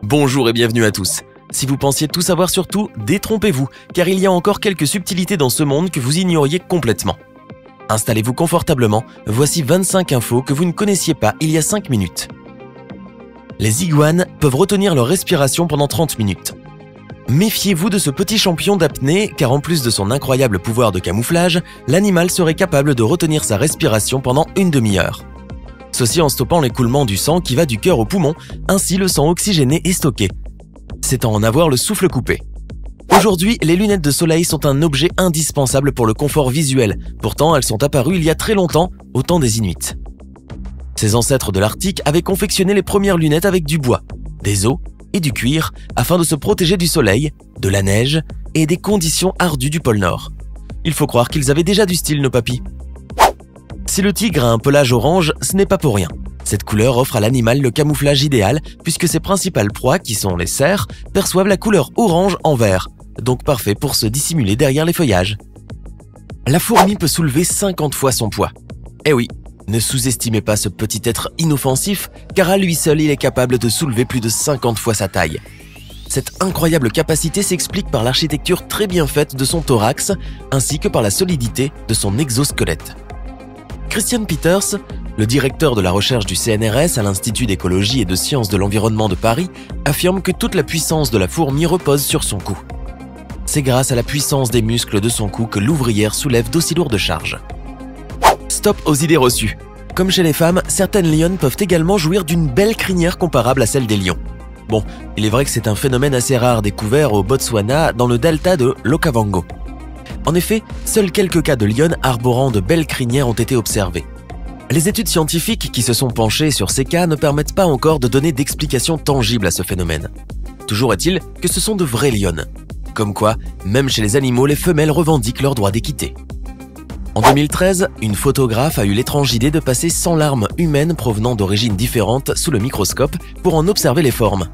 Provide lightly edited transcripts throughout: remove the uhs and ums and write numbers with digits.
Bonjour et bienvenue à tous. Si vous pensiez tout savoir sur tout, détrompez-vous, car il y a encore quelques subtilités dans ce monde que vous ignoriez complètement. Installez-vous confortablement, voici 25 infos que vous ne connaissiez pas il y a 5 minutes. Les iguanes peuvent retenir leur respiration pendant 30 minutes. Méfiez-vous de ce petit champion d'apnée, car en plus de son incroyable pouvoir de camouflage, l'animal serait capable de retenir sa respiration pendant une demi-heure. Ceci en stoppant l'écoulement du sang qui va du cœur au poumon, ainsi le sang oxygéné est stocké. C'est à en avoir le souffle coupé. Aujourd'hui, les lunettes de soleil sont un objet indispensable pour le confort visuel. Pourtant, elles sont apparues il y a très longtemps, au temps des Inuits. Ces ancêtres de l'Arctique avaient confectionné les premières lunettes avec du bois, des os et du cuir afin de se protéger du soleil, de la neige et des conditions ardues du pôle Nord. Il faut croire qu'ils avaient déjà du style, nos papis. Si le tigre a un pelage orange, ce n'est pas pour rien. Cette couleur offre à l'animal le camouflage idéal puisque ses principales proies, qui sont les cerfs, perçoivent la couleur orange en vert, donc parfait pour se dissimuler derrière les feuillages. La fourmi peut soulever 50 fois son poids. Eh oui, ne sous-estimez pas ce petit être inoffensif, car à lui seul il est capable de soulever plus de 50 fois sa taille. Cette incroyable capacité s'explique par l'architecture très bien faite de son thorax, ainsi que par la solidité de son exosquelette. Christian Peters, le directeur de la recherche du CNRS à l'Institut d'écologie et de sciences de l'environnement de Paris, affirme que toute la puissance de la fourmi repose sur son cou. C'est grâce à la puissance des muscles de son cou que l'ouvrière soulève d'aussi lourdes charges. Stop aux idées reçues. Comme chez les femmes, certaines lionnes peuvent également jouir d'une belle crinière comparable à celle des lions. Bon, il est vrai que c'est un phénomène assez rare découvert au Botswana dans le delta de l'Okavango. En effet, seuls quelques cas de lionnes arborant de belles crinières ont été observés. Les études scientifiques qui se sont penchées sur ces cas ne permettent pas encore de donner d'explication tangible à ce phénomène. Toujours est-il que ce sont de vraies lionnes. Comme quoi, même chez les animaux, les femelles revendiquent leur droit d'équité. En 2013, une photographe a eu l'étrange idée de passer 100 larmes humaines provenant d'origines différentes sous le microscope pour en observer les formes.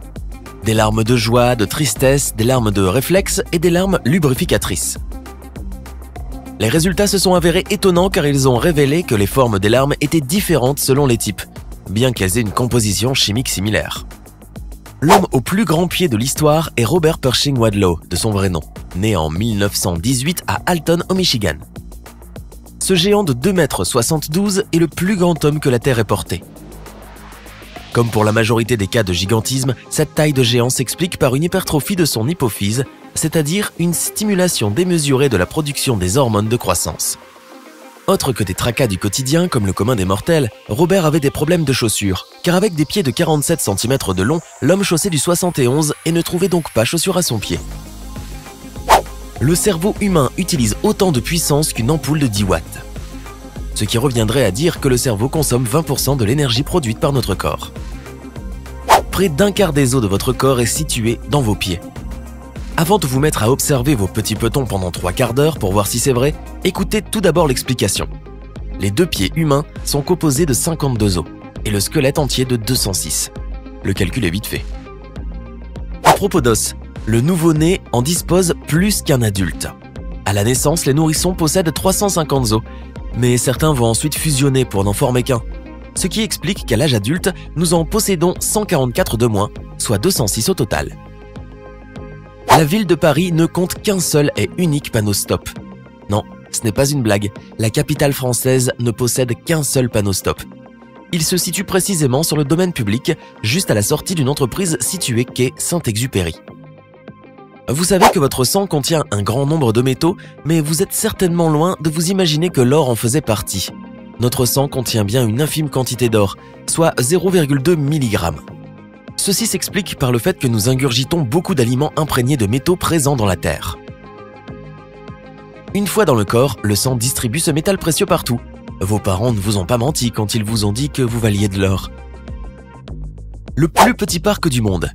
Des larmes de joie, de tristesse, des larmes de réflexe et des larmes lubrificatrices. Les résultats se sont avérés étonnants car ils ont révélé que les formes des larmes étaient différentes selon les types, bien qu'elles aient une composition chimique similaire. L'homme au plus grand pied de l'histoire est Robert Pershing Wadlow, de son vrai nom, né en 1918 à Alton, au Michigan. Ce géant de 2,72 m est le plus grand homme que la Terre ait porté. Comme pour la majorité des cas de gigantisme, cette taille de géant s'explique par une hypertrophie de son hypophyse, c'est-à-dire une stimulation démesurée de la production des hormones de croissance. Autre que des tracas du quotidien comme le commun des mortels, Robert avait des problèmes de chaussures, car avec des pieds de 47 cm de long, l'homme chaussait du 71 et ne trouvait donc pas chaussures à son pied. Le cerveau humain utilise autant de puissance qu'une ampoule de 10 watts. Ce qui reviendrait à dire que le cerveau consomme 20% de l'énergie produite par notre corps. Près d'un quart des os de votre corps est situé dans vos pieds. Avant de vous mettre à observer vos petits petons pendant 3 quarts d'heure pour voir si c'est vrai, écoutez tout d'abord l'explication. Les 2 pieds humains sont composés de 52 os et le squelette entier de 206. Le calcul est vite fait. À propos d'os, le nouveau-né en dispose plus qu'un adulte. À la naissance, les nourrissons possèdent 350 os, mais certains vont ensuite fusionner pour n'en former qu'un. Ce qui explique qu'à l'âge adulte, nous en possédons 144 de moins, soit 206 au total. La ville de Paris ne compte qu'un seul et unique panneau stop. Non, ce n'est pas une blague, la capitale française ne possède qu'un seul panneau stop. Il se situe précisément sur le domaine public, juste à la sortie d'une entreprise située quai Saint-Exupéry. Vous savez que votre sang contient un grand nombre de métaux, mais vous êtes certainement loin de vous imaginer que l'or en faisait partie. Notre sang contient bien une infime quantité d'or, soit 0,2 mg. Ceci s'explique par le fait que nous ingurgitons beaucoup d'aliments imprégnés de métaux présents dans la terre. Une fois dans le corps, le sang distribue ce métal précieux partout. Vos parents ne vous ont pas menti quand ils vous ont dit que vous valiez de l'or. Le plus petit parc du monde.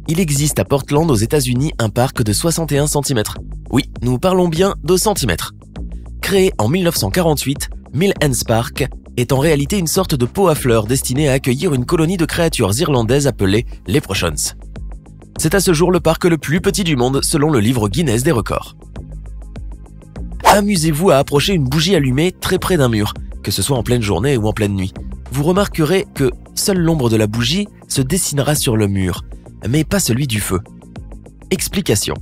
Il existe à Portland aux États-Unis un parc de 61 cm. Oui, nous parlons bien de centimètres. Créé en 1948, Mill Ends Park est en réalité une sorte de pot à fleurs destinée à accueillir une colonie de créatures irlandaises appelées Leprechauns. C'est à ce jour le parc le plus petit du monde selon le livre Guinness des records. Amusez-vous à approcher une bougie allumée très près d'un mur, que ce soit en pleine journée ou en pleine nuit. Vous remarquerez que seule l'ombre de la bougie se dessinera sur le mur, mais pas celui du feu. Explication.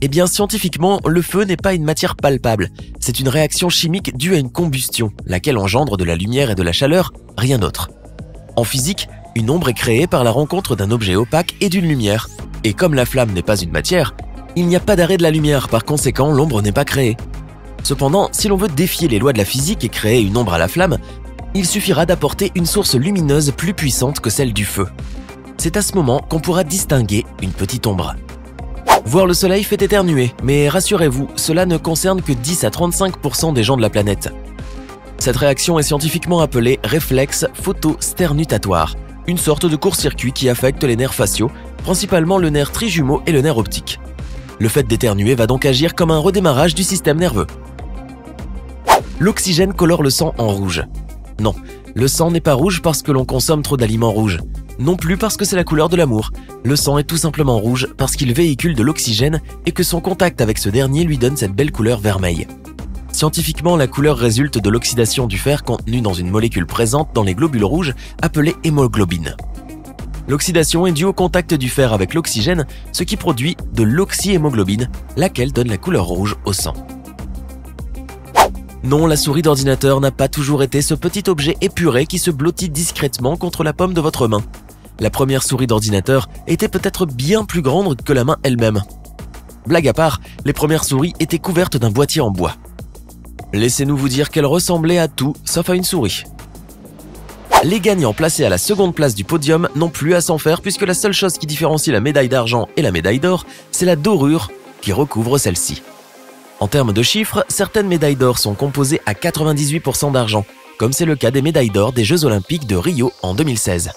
Eh bien, scientifiquement, le feu n'est pas une matière palpable, c'est une réaction chimique due à une combustion, laquelle engendre de la lumière et de la chaleur, rien d'autre. En physique, une ombre est créée par la rencontre d'un objet opaque et d'une lumière. Et comme la flamme n'est pas une matière, il n'y a pas d'arrêt de la lumière, par conséquent, l'ombre n'est pas créée. Cependant, si l'on veut défier les lois de la physique et créer une ombre à la flamme, il suffira d'apporter une source lumineuse plus puissante que celle du feu. C'est à ce moment qu'on pourra distinguer une petite ombre. Voir le soleil fait éternuer, mais rassurez-vous, cela ne concerne que 10 à 35% des gens de la planète. Cette réaction est scientifiquement appelée réflexe photosternutatoire, une sorte de court-circuit qui affecte les nerfs faciaux, principalement le nerf trijumeau et le nerf optique. Le fait d'éternuer va donc agir comme un redémarrage du système nerveux. L'oxygène colore le sang en rouge. Non, le sang n'est pas rouge parce que l'on consomme trop d'aliments rouges. Non plus parce que c'est la couleur de l'amour. Le sang est tout simplement rouge parce qu'il véhicule de l'oxygène et que son contact avec ce dernier lui donne cette belle couleur vermeille. Scientifiquement, la couleur résulte de l'oxydation du fer contenu dans une molécule présente dans les globules rouges appelée hémoglobine. L'oxydation est due au contact du fer avec l'oxygène, ce qui produit de l'oxyhémoglobine, laquelle donne la couleur rouge au sang. Non, la souris d'ordinateur n'a pas toujours été ce petit objet épuré qui se blottit discrètement contre la paume de votre main. La première souris d'ordinateur était peut-être bien plus grande que la main elle-même. Blague à part, les premières souris étaient couvertes d'un boîtier en bois. Laissez-nous vous dire qu'elles ressemblaient à tout, sauf à une souris. Les gagnants placés à la seconde place du podium n'ont plus à s'en faire puisque la seule chose qui différencie la médaille d'argent et la médaille d'or, c'est la dorure qui recouvre celle-ci. En termes de chiffres, certaines médailles d'or sont composées à 98% d'argent, comme c'est le cas des médailles d'or des Jeux Olympiques de Rio en 2016.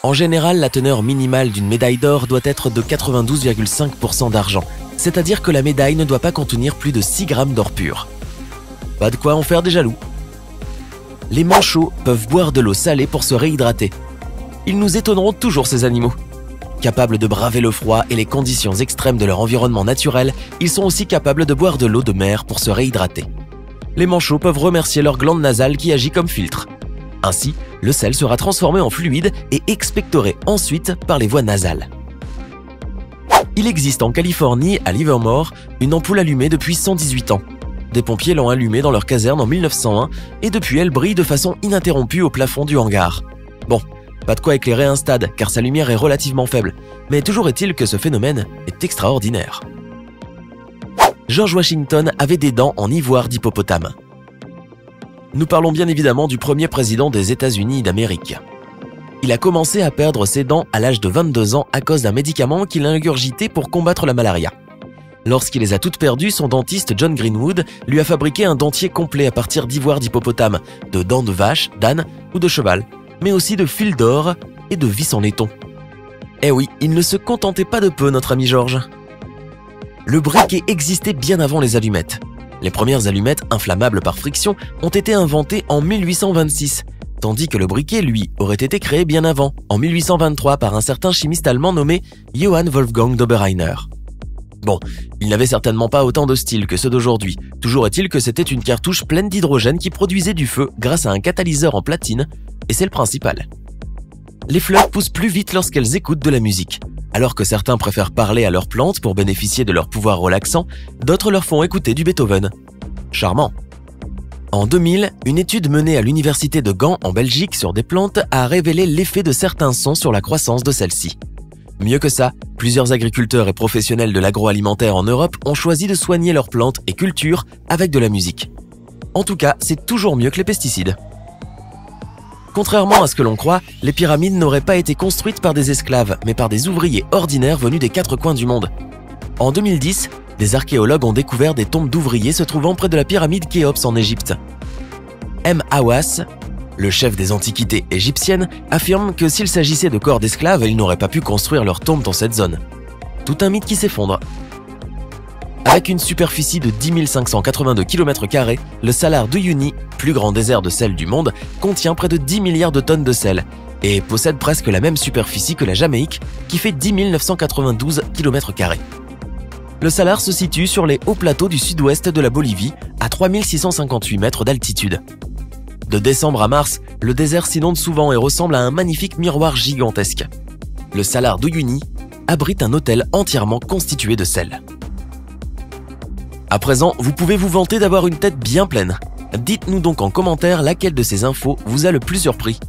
En général, la teneur minimale d'une médaille d'or doit être de 92,5% d'argent, c'est-à-dire que la médaille ne doit pas contenir plus de 6 grammes d'or pur. Pas de quoi en faire des jaloux. Les manchots peuvent boire de l'eau salée pour se réhydrater. Ils nous étonneront toujours ces animaux. Capables de braver le froid et les conditions extrêmes de leur environnement naturel, ils sont aussi capables de boire de l'eau de mer pour se réhydrater. Les manchots peuvent remercier leur glande nasale qui agit comme filtre. Ainsi, le sel sera transformé en fluide et expectoré ensuite par les voies nasales. Il existe en Californie, à Livermore, une ampoule allumée depuis 118 ans. Des pompiers l'ont allumée dans leur caserne en 1901 et depuis elle brille de façon ininterrompue au plafond du hangar. Bon, pas de quoi éclairer un stade car sa lumière est relativement faible, mais toujours est-il que ce phénomène est extraordinaire. George Washington avait des dents en ivoire d'hippopotame. Nous parlons bien évidemment du premier président des États-Unis d'Amérique. Il a commencé à perdre ses dents à l'âge de 22 ans à cause d'un médicament qu'il a ingurgité pour combattre la malaria. Lorsqu'il les a toutes perdues, son dentiste John Greenwood lui a fabriqué un dentier complet à partir d'ivoire d'hippopotame, de dents de vache, d'âne ou de cheval, mais aussi de fils d'or et de vis en laiton. Eh oui, il ne se contentait pas de peu, notre ami George. Le briquet existait bien avant les allumettes. Les premières allumettes inflammables par friction ont été inventées en 1826, tandis que le briquet, lui, aurait été créé bien avant, en 1823 par un certain chimiste allemand nommé Johann Wolfgang d'Oberreiner. Bon, il n'avait certainement pas autant de style que ceux d'aujourd'hui, toujours est-il que c'était une cartouche pleine d'hydrogène qui produisait du feu grâce à un catalyseur en platine, et c'est le principal. Les fleurs poussent plus vite lorsqu'elles écoutent de la musique. Alors que certains préfèrent parler à leurs plantes pour bénéficier de leur pouvoir relaxant, d'autres leur font écouter du Beethoven. Charmant. En 2000, une étude menée à l'université de Gand en Belgique sur des plantes a révélé l'effet de certains sons sur la croissance de celles-ci. Mieux que ça, plusieurs agriculteurs et professionnels de l'agroalimentaire en Europe ont choisi de soigner leurs plantes et cultures avec de la musique. En tout cas, c'est toujours mieux que les pesticides. Contrairement à ce que l'on croit, les pyramides n'auraient pas été construites par des esclaves, mais par des ouvriers ordinaires venus des 4 coins du monde. En 2010, des archéologues ont découvert des tombes d'ouvriers se trouvant près de la pyramide Khéops en Égypte. M. Hawass, le chef des antiquités égyptiennes, affirme que s'il s'agissait de corps d'esclaves, ils n'auraient pas pu construire leurs tombes dans cette zone. Tout un mythe qui s'effondre. Avec une superficie de 10 582 km², le Salar d'Uyuni, plus grand désert de sel du monde, contient près de 10 milliards de tonnes de sel et possède presque la même superficie que la Jamaïque, qui fait 10 992 km². Le Salar se situe sur les hauts plateaux du sud-ouest de la Bolivie, à 3658 mètres d'altitude. De décembre à mars, le désert s'inonde souvent et ressemble à un magnifique miroir gigantesque. le Salar d'Uyuni, abrite un hôtel entièrement constitué de sel. À présent, vous pouvez vous vanter d'avoir une tête bien pleine. Dites-nous donc en commentaire laquelle de ces infos vous a le plus surpris.